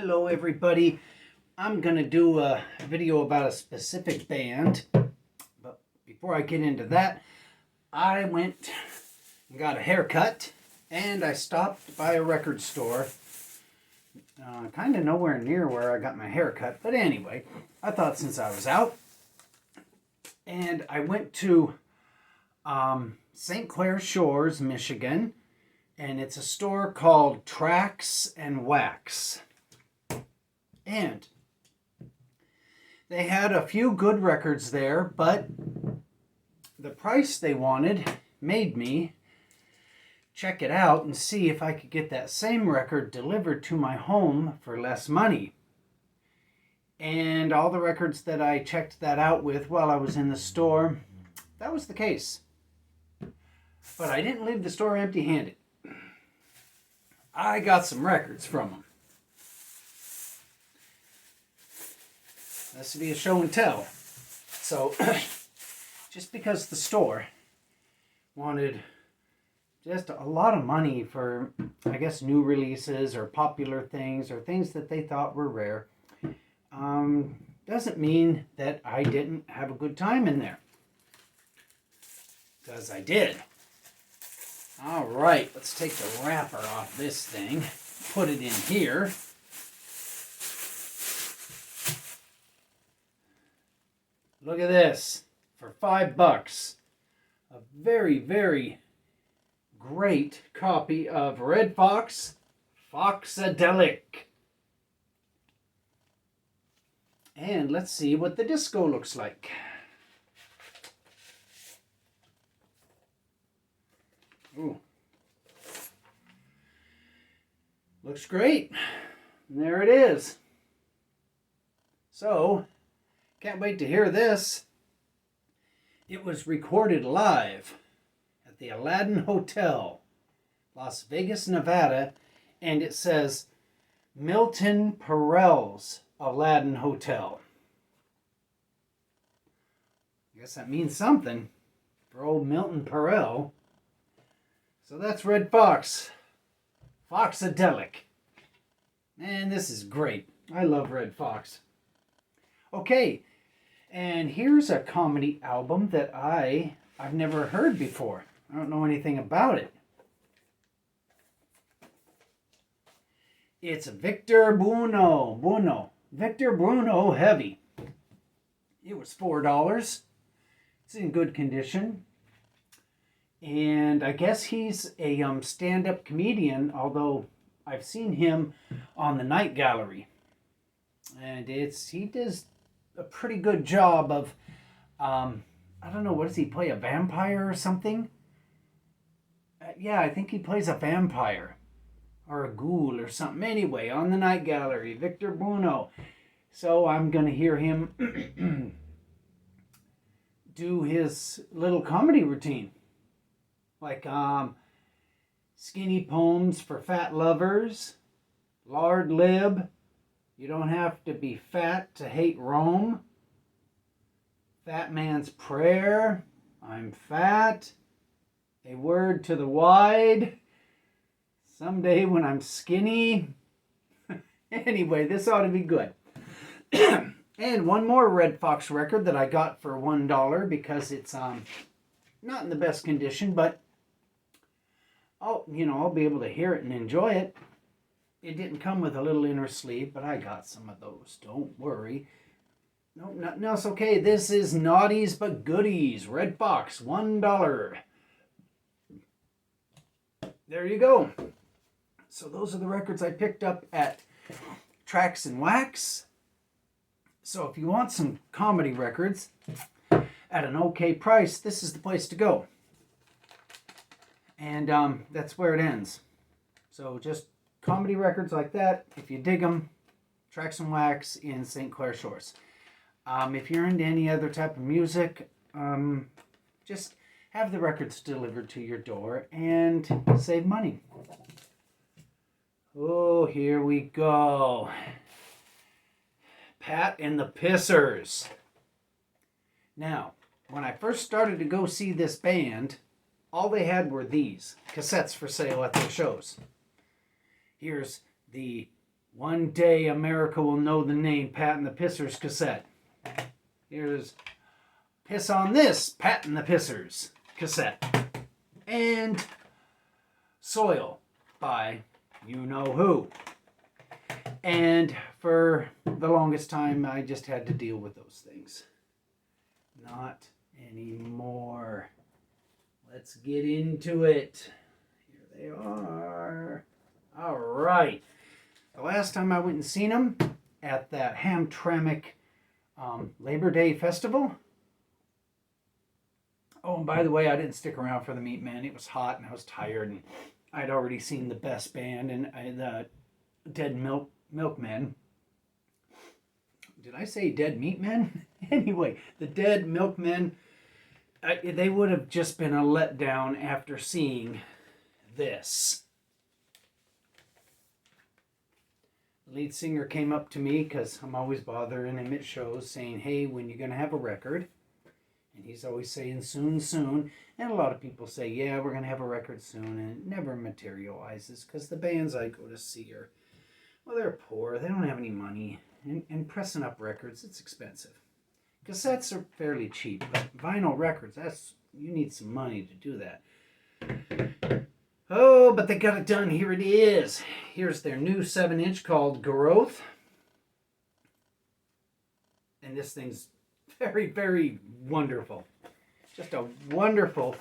Hello everybody. I'm gonna do a video about a specific band, but before I get into that, I went and got a haircut and I stopped by a record store, kind of nowhere near where I got my haircut, but anyway, I thought since I was out, and I went to St. Clair Shores, Michigan, and it's a store called Tracks and Wax. And they had a few good records there, but the price they wanted made me check it out and see if I could get that same record delivered to my home for less money. And all the records that I checked that out with while I was in the store, that was the case. But I didn't leave the store empty-handed. I got some records from them. This would be a show and tell. So, just because the store wanted just a lot of money for, I guess, new releases or popular things or things that they thought were rare, doesn't mean that I didn't have a good time in there. Because I did. All right, let's take the wrapper off this thing, put it in here. Look at this, for $5. A very, very great copy of Red Fox, Foxadelic. And let's see what the disco looks like. Ooh. Looks great. And there it is. So, can't wait to hear this. It was recorded live at the Aladdin Hotel, Las Vegas, Nevada, and it says Milton Perel's Aladdin Hotel. I guess that means something for old Milton Perel. So that's Red Fox, Foxadelic. Man, this is great. I love Red Fox. Okay, and here's a comedy album that I've never heard before. I don't know anything about it. It's Victor Buono. Victor Buono Heavy. It was $4. It's in good condition. And I guess he's a stand-up comedian, although I've seen him on the Night Gallery. And he does a pretty good job of, I don't know, what does he play, a vampire or something? Yeah, I think he plays a vampire or a ghoul or something. Anyway, on the Night Gallery, Victor Buono. So I'm going to hear him do his little comedy routine. Like Skinny Poems for Fat Lovers, Lard Lib, You Don't Have to Be Fat to Hate Rome, Fat Man's Prayer, I'm Fat, A Word to the Wide, Someday When I'm Skinny. Anyway, this ought to be good. And one more Red Fox record that I got for $1 because it's not in the best condition, but I'll be able to hear it and enjoy it. It didn't come with a little inner sleeve, but I got some of those. Don't worry. No, nothing else. Okay, this is Naughties But Goodies. Red Fox, $1. There you go. So those are the records I picked up at Tracks and Wax. So if you want some comedy records at an okay price, this is the place to go. And that's where it ends. So just comedy records like that, if you dig them, Tracks and Wax in St. Clair Shores. If you're into any other type of music, just have the records delivered to your door and save money. Oh, here we go. Pat and the Pissers. Now, when I first started to go see this band, all they had were these cassettes for sale at their shows. Here's the One day America will know the name Pat and the Pissers cassette. Here's Piss on This, Pat and the Pissers cassette. And Soil by you know who. And for the longest time, I just had to deal with those things. Not anymore. Let's get into it. Here they are. All right. The last time I went and seen them at that Hamtramck Labor Day Festival. Oh, and by the way, I didn't stick around for the Meat Men. It was hot and I was tired, and I'd already seen the best band and the Dead Milkmen. Did I say Dead Meat Men? Anyway, the Dead Milkmen, they would have just been a letdown after seeing this. The lead singer came up to me, because I'm always bothering him at shows, saying, hey, when you going to have a record? And he's always saying soon, soon. And a lot of people say, yeah, we're going to have a record soon. And it never materializes, because the bands I go to see are, well, they're poor. They don't have any money. And pressing up records, it's expensive. Cassettes are fairly cheap, but vinyl records, you need some money to do that. Oh, but they got it done. Here it is. Here's their new 7-inch called Growth. And this thing's very, very wonderful. Just a wonderful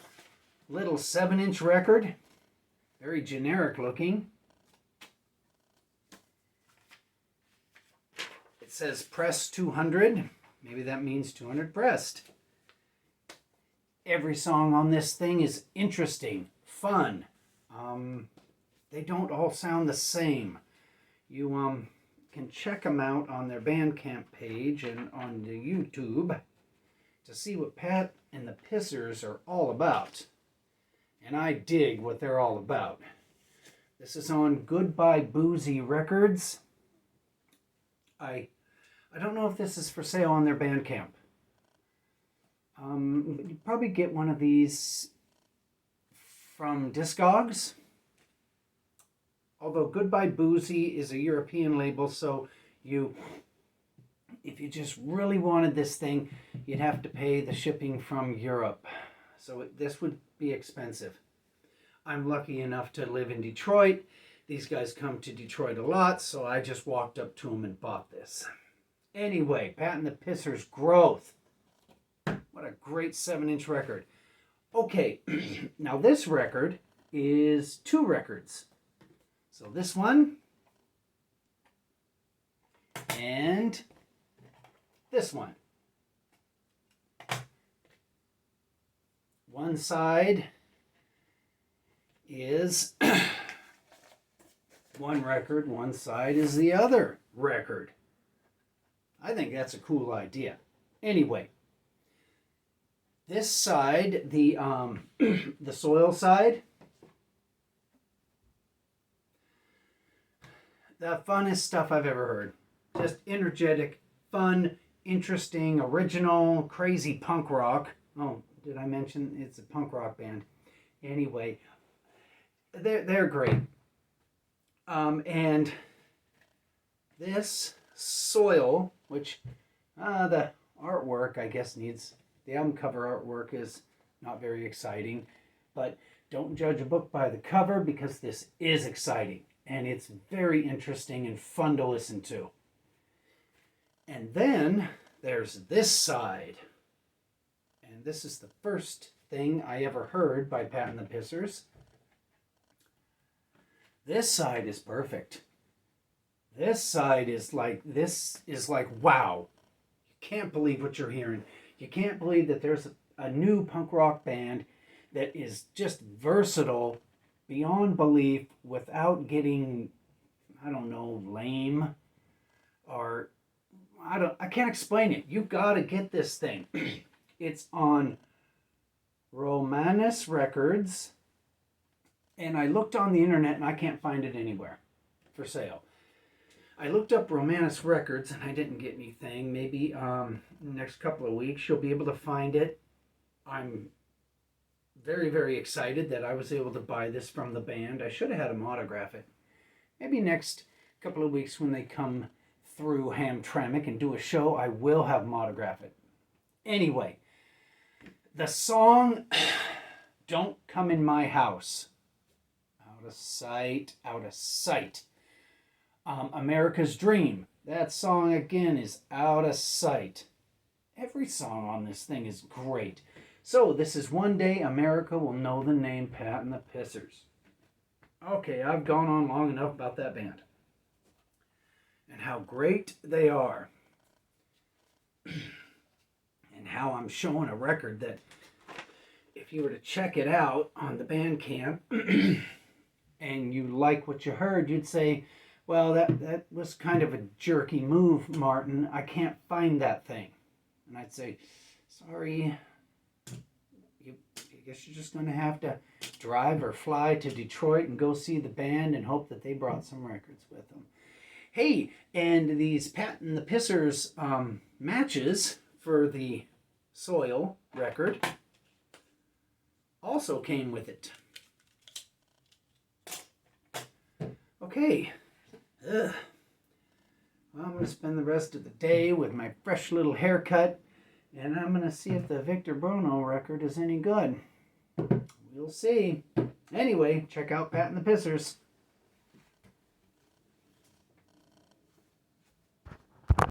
little 7-inch record. Very generic looking. It says press 200. Maybe that means 200 pressed. Every song on this thing is interesting, fun. They don't all sound the same. You can check them out on their Bandcamp page and on the YouTube to see what Pat and the Pissers are all about. And I dig what they're all about. This is on Goodbye Boozy Records. I don't know if this is for sale on their Bandcamp. You probably get one of these from Discogs. Although Goodbye Boozy is a European label, so if you just really wanted this thing, you'd have to pay the shipping from Europe. So this would be expensive. I'm lucky enough to live in Detroit. These guys come to Detroit a lot, so I just walked up to them and bought this. Anyway, Pat and the Pissers Growth. What a great 7-inch record. Okay, now this record is 2 records. So this one and this one. One side is one record, one side is the other record. I think that's a cool idea. Anyway, this side, the Soil side, the funnest stuff I've ever heard. Just energetic, fun, interesting, original, crazy punk rock. Oh, did I mention it's a punk rock band? Anyway, they're great. And this Soil, which the artwork I guess needs, the album cover artwork is not very exciting, but don't judge a book by the cover, because this is exciting and it's very interesting and fun to listen to. And then there's this side, and this is the first thing I ever heard by Pat and the Pissers. This side is perfect. This side is like wow. You can't believe what you're hearing. You can't believe that there's a new punk rock band that is just versatile beyond belief without getting, I don't know, lame, or I can't explain it. You gotta get this thing. It's on Romanus Records, and I looked on the internet and I can't find it anywhere for sale. I looked up Romanus Records and I didn't get anything. Maybe in the next couple of weeks you'll be able to find it. I'm very, very excited that I was able to buy this from the band. I should have had them autograph it. Maybe next couple of weeks when they come through Hamtramck and do a show, I will have them autograph it. Anyway, the song Don't Come in My House. Out of sight, out of sight. America's Dream. That song again is out of sight. Every song on this thing is great. So this is One Day America Will Know the Name Pat and the Pissers. Okay, I've gone on long enough about that band. And how great they are. And how I'm showing a record that if you were to check it out on the Bandcamp and you like what you heard, you'd say, well, that was kind of a jerky move, Martin. I can't find that thing. And I'd say, sorry, I guess you're just going to have to drive or fly to Detroit and go see the band and hope that they brought some records with them. Hey, and these Pat and the Pissers matches for the Soil record also came with it. Okay. Well, I'm going to spend the rest of the day with my fresh little haircut, and I'm going to see if the Victor Bruno record is any good. We'll see. Anyway, check out Pat and the Pissers.